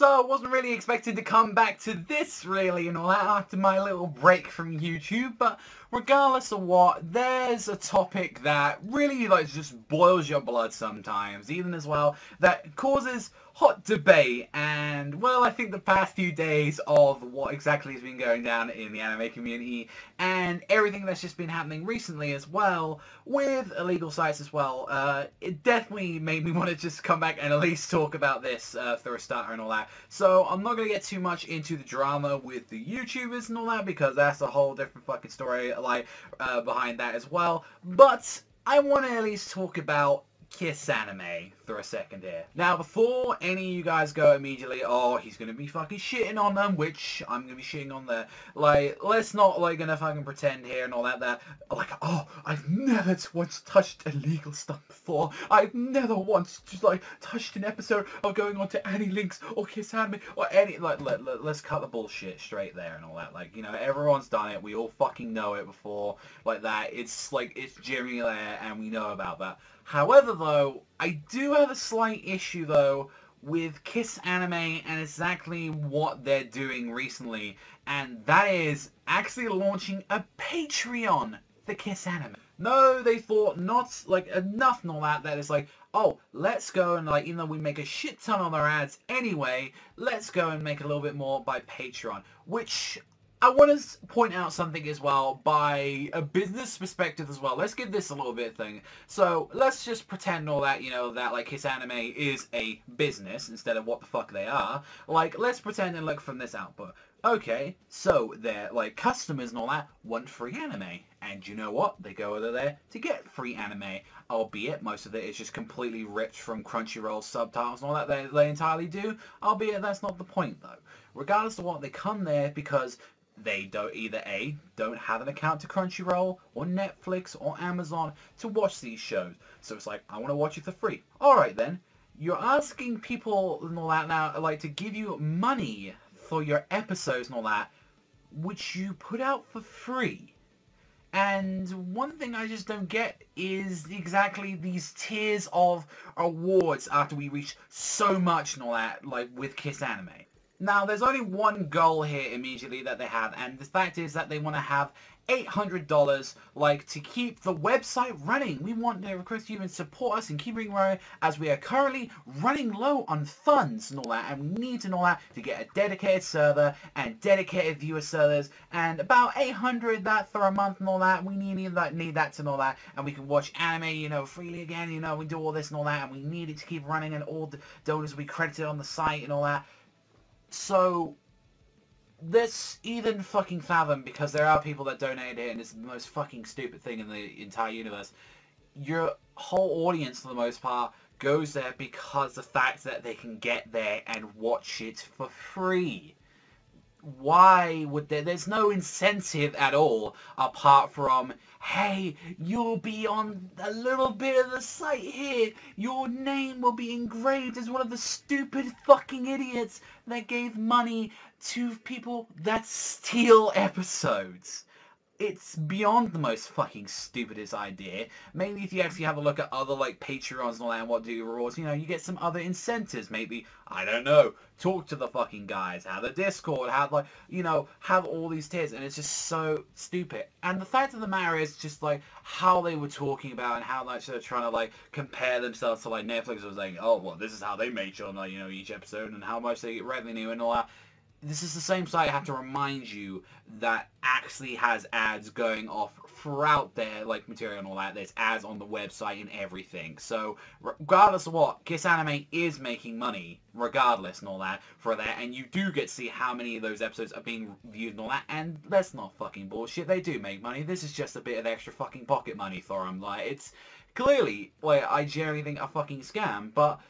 So I wasn't really expecting to come back to this really and all that after my little break from YouTube, but regardless of what, there's a topic that really like just boils your blood sometimes, even as well, that causes hot debate. And well, I think the past few days of what exactly has been going down in the anime community and everything that's just been happening recently as well with illegal sites as well, it definitely made me want to just come back and at least talk about this for a starter and all that. So I'm not going to get too much into the drama with the YouTubers and all that, because that's a whole different fucking story like behind that as well. But I want to at least talk about KissAnime for a second here. Now, before any of you guys go immediately, oh, he's gonna be fucking shitting on them, which I'm gonna be shitting on there. Like, let's not like gonna fucking pretend here and all that like, oh, I've never once touched illegal stuff before. I've never once just like touched an episode of going on to any links or KissAnime or any let's cut the bullshit straight there and all that. Like, you know, everyone's done it. We all fucking know it before like that. It's like it's genuinely there and we know about that. However, though, I do have a slight issue, though, with KissAnime and exactly what they're doing recently, and that is actually launching a Patreon for KissAnime. No, they thought not, like, enough and all that it's like, oh, let's go and, like, even though we make a shit ton on our ads anyway, let's go and make a little bit more by Patreon, which I want to point out something as well by a business perspective as well. Let's give this a little bit thing. So let's just pretend all that, you know, that like KissAnime is a business instead of what the fuck they are. Like, let's pretend and look from this output. Okay, so their like customers and all that want free anime. And you know what? They go over there to get free anime. Albeit most of it is just completely ripped from Crunchyroll subtitles and all that they entirely do. Albeit that's not the point though. Regardless of what, they come there because they don't either A, don't have an account to Crunchyroll or Netflix or Amazon to watch these shows. So it's like, I want to watch it for free. Alright then, you're asking people and all that now, like, to give you money for your episodes and all that, which you put out for free. And one thing I just don't get is exactly these tiers of awards after we reach so much and all that, like with KissAnime. Now, there's only one goal here immediately that they have, and the fact is that they want to have $800, like, to keep the website running. We want to request you and support us and keep it running, as we are currently running low on funds and all that, and we need to know that to get a dedicated server and dedicated viewer servers, and about 800 that for a month and all that. We need that to know that, and we can watch anime, you know, freely again, you know, we do all this and all that, and we need it to keep running, and all the donors we credited on the site and all that. So, this even fucking fathom, because there are people that donate it and it's the most fucking stupid thing in the entire universe. Your whole audience, for the most part, goes there because the fact that they can get there and watch it for free. Why would there's no incentive at all apart from, hey, you'll be on a little bit of the site here, your name will be engraved as one of the stupid fucking idiots that gave money to people that steal episodes. It's beyond the most fucking stupidest idea. Maybe if you actually have a look at other, like, Patreons and all that and what do rewards, you know, you get some other incentives. Maybe, I don't know, talk to the fucking guys, have a Discord, have, like, you know, have all these tiers, and it's just so stupid. And the fact of the matter is just, like, how they were talking about and how much they're trying to, like, compare themselves to, like, Netflix was saying, oh, well, this is how they make sure, like, you know, each episode and how much they get revenue and all that. This is the same site, I have to remind you, that actually has ads going off throughout their, like, material and all that. There's ads on the website and everything. So, regardless of what, KissAnime is making money, regardless and all that, for that. And you do get to see how many of those episodes are being viewed and all that. And that's not fucking bullshit. They do make money. This is just a bit of extra fucking pocket money for them. Like, it's clearly, like, I generally think a fucking scam, but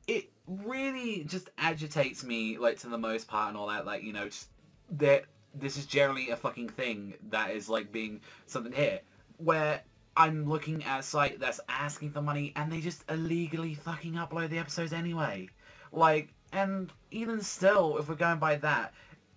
it really just agitates me, like, to the most part and all that, like, you know, just that this is generally a fucking thing that is, like, being something here, where I'm looking at a site that's asking for money, and they just illegally fucking upload the episodes anyway. Like, and even still, if we're going by that,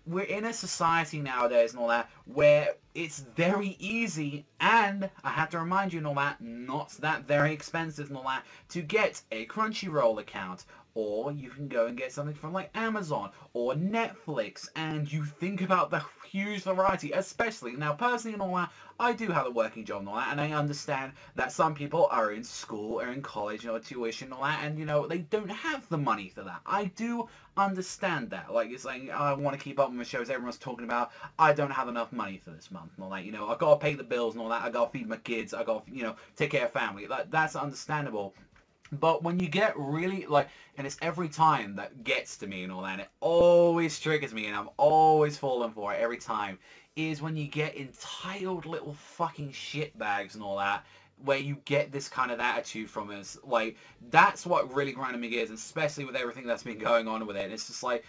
we're in a society nowadays and all that where it's very easy, and I have to remind you and all that, not that very expensive and all that, to get a Crunchyroll account Or you can go and get something from like Amazon or Netflix, and you think about the huge variety, especially, now personally and all that, I do have a working job and all that, and I understand that some people are in school or in college, tuition and all that, and, they don't have the money for that. I do understand that. Like, it's like, I want to keep up with the shows everyone's talking about, I don't have enough money for this month and all that, I've got to pay the bills and all that, I got to feed my kids, I got to, take care of family. That's understandable. But when you get really, and it's every time that gets to me and all that, and it always triggers me, and I'm always falling for it every time, is when you get entitled little fucking shitbags and all that, where you get this kind of attitude from us. Like, that's what really grinding me gears, especially with everything that's been going on with it. And it's just like,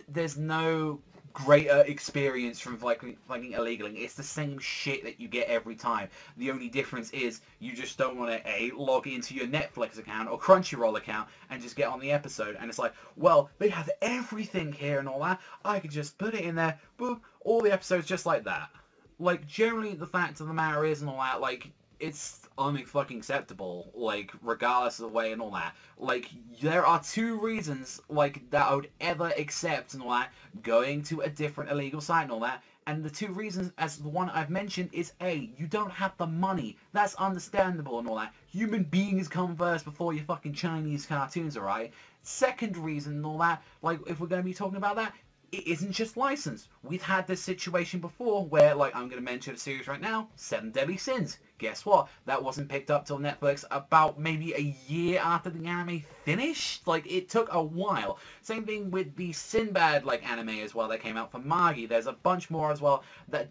there's no greater experience from fucking illegally. It's the same shit that you get every time. The only difference is you just don't want to log into your Netflix account or Crunchyroll account and just get on the episode. And it's like, well, they have everything here and all that. I could just put it in there, boop, all the episodes just like that. Like, generally the fact of the matter is and all that, like, it's unfucking acceptable, like, regardless of the way and all that. Like, there are two reasons, like, that I would ever accept and all that, going to a different illegal site and all that. And the two reasons, as the one I've mentioned, is A, you don't have the money. That's understandable and all that. Human beings come first before your fucking Chinese cartoons, alright? Second reason and all that, like, if we're going to be talking about that, it isn't just licensed. We've had this situation before where, like, I'm going to mention a series right now, Seven Deadly Sins. Guess what? That wasn't picked up till Netflix about maybe a year after the anime finished. Like, it took a while. Same thing with the Sinbad, like, anime as well that came out for Magi. There's a bunch more as well that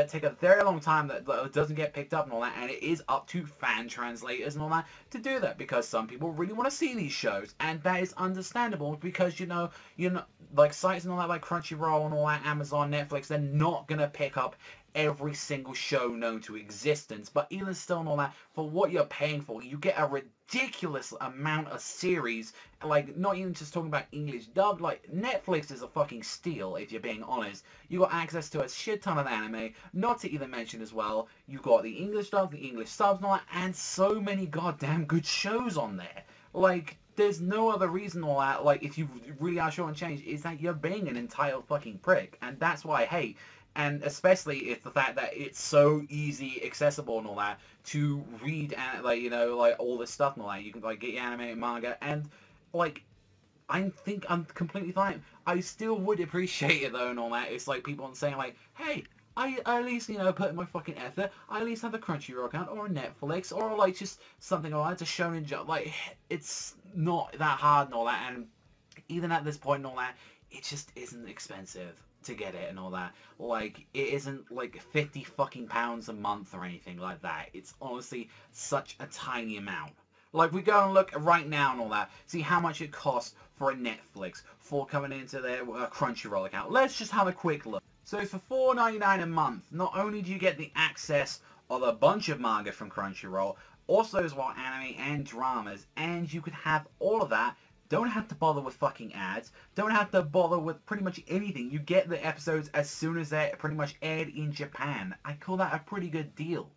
take a very long time, that doesn't get picked up and all that, and it is up to fan translators and all that to do that, because some people really want to see these shows, and that is understandable, because, like, sites and all that, like Crunchyroll and all that, Amazon, Netflix, they're not gonna pick up every single show known to existence. But even still and all that, for what you're paying for, you get a ridiculous amount of series. Like, not even just talking about English dubbed, like, Netflix is a fucking steal, if you're being honest. You got access to a shit ton of anime, not to even mention as well, you got the English dub, the English subs and all that, and so many goddamn good shows on there. Like, there's no other reason all that, like, if you really are short and change, is that you're being an entitled fucking prick. And that's what I hate. And especially it's the fact that it's so easy, accessible and all that, to read, and like, like, all this stuff and all that. You can, like, get your anime and manga, and, like, I think I'm completely fine. I still would appreciate it, though, and all that. It's like people saying, like, hey, I at least, put in my fucking effort. I at least have a Crunchyroll account, or a Netflix, or, like, just something like that, to shonen jump. Like, it's not that hard and all that, and even at this point and all that, it just isn't expensive to get it and all that. Like, it isn't like 50 fucking pounds a month or anything like that. It's honestly such a tiny amount. Like, we go and look right now and all that, see how much it costs for a Netflix, for coming into their Crunchyroll account. Let's just have a quick look. So for $4.99 a month, not only do you get the access of a bunch of manga from Crunchyroll, also as well anime and dramas, and you could have all of that. Don't have to bother with fucking ads. Don't have to bother with pretty much anything. You get the episodes as soon as they're pretty much aired in Japan. I call that a pretty good deal.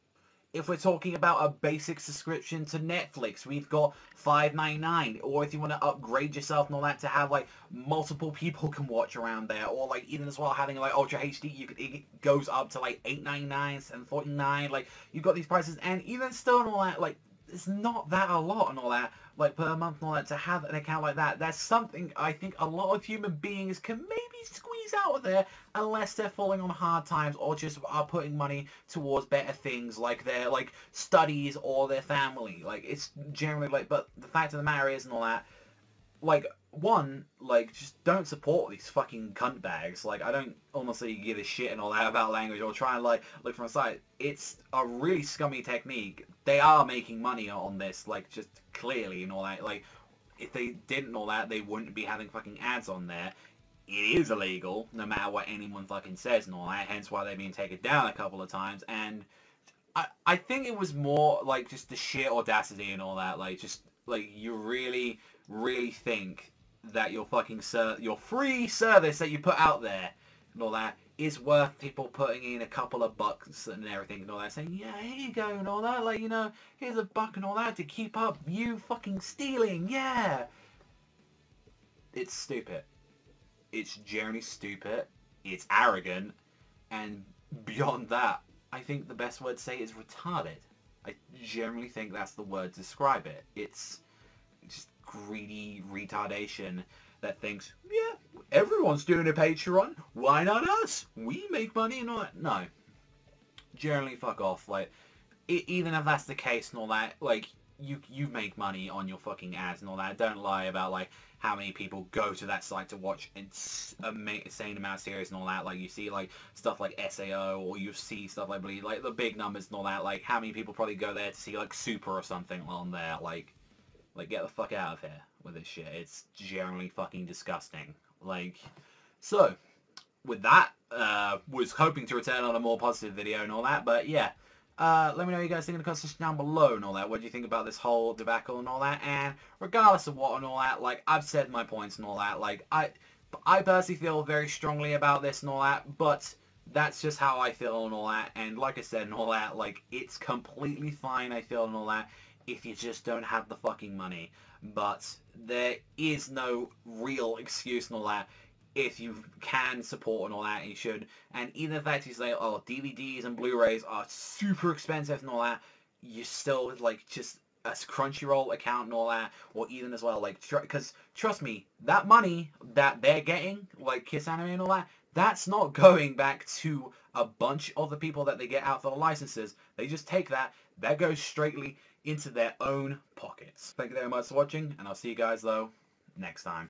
If we're talking about a basic subscription to Netflix, we've got $5.99. Or if you want to upgrade yourself and all that to have, like, multiple people can watch around there. Or, like, even as well having, like, Ultra HD, it goes up to, like, $8.99, $7.49. Like, you've got these prices. And even still and all that, like, it's not that a lot and all that, like, per month and all that, to have an account like that. That's something I think a lot of human beings can maybe squeeze out of there, unless they're falling on hard times, or just are putting money towards better things, like their, like, studies or their family. Like, it's generally, like, but the fact of the matter is and all that, like, one, like, just don't support these fucking cunt bags. Like, I don't honestly give a shit and all that about language, or try and, like, look from a side. It's a really scummy technique. They are making money on this, like, just clearly and all that. Like, if they didn't all that, they wouldn't be having fucking ads on there. It is illegal, no matter what anyone fucking says and all that, hence why they've been taken down a couple of times. And I think it was more, like, just the sheer audacity and all that. Like, just, like, you really, really think that your fucking your free service that you put out there and all that is worth people putting in a couple of bucks and everything and all that, saying, yeah, here you go and all that, like, here's a buck and all that to keep up you fucking stealing, yeah. it's stupid. It's generally stupid. It's arrogant. And beyond that, I think the best word to say is retarded. I generally think that's the word to describe it. It's just greedy retardation that thinks, yeah, everyone's doing a Patreon. Why not us? We make money and all that. No. Generally, fuck off. Like, even if that's the case and all that, like, you make money on your fucking ads and all that. Don't lie about, like, how many people go to that site to watch insane amount of series and all that. Like, you see, like, stuff like SAO, or you see stuff like the big numbers and all that. Like, how many people probably go there to see, like, Super or something on there. Like, get the fuck out of here with this shit. It's generally fucking disgusting. Like, so, with that, was hoping to return on a more positive video and all that, but yeah. Let me know what you guys think in the comment section down below and all that. What do you think about this whole debacle and all that? And regardless of what and all that, like, I've said my points and all that. Like, I personally feel very strongly about this and all that, but that's just how I feel and all that. And like I said and all that, like, it's completely fine, I feel, and all that, if you just don't have the fucking money. But there is no real excuse and all that if you can support and all that, and you should. And even if that's you say, oh, DVDs and Blu-rays are super expensive and all that, you still, like, just a Crunchyroll account and all that, or even as well, like, because trust me, that money that they're getting, like KissAnime and all that, that's not going back to a bunch of the people that they get out for the licenses. They just take that goes straightly into their own pockets. Thank you very much for watching, and I'll see you guys, though, next time.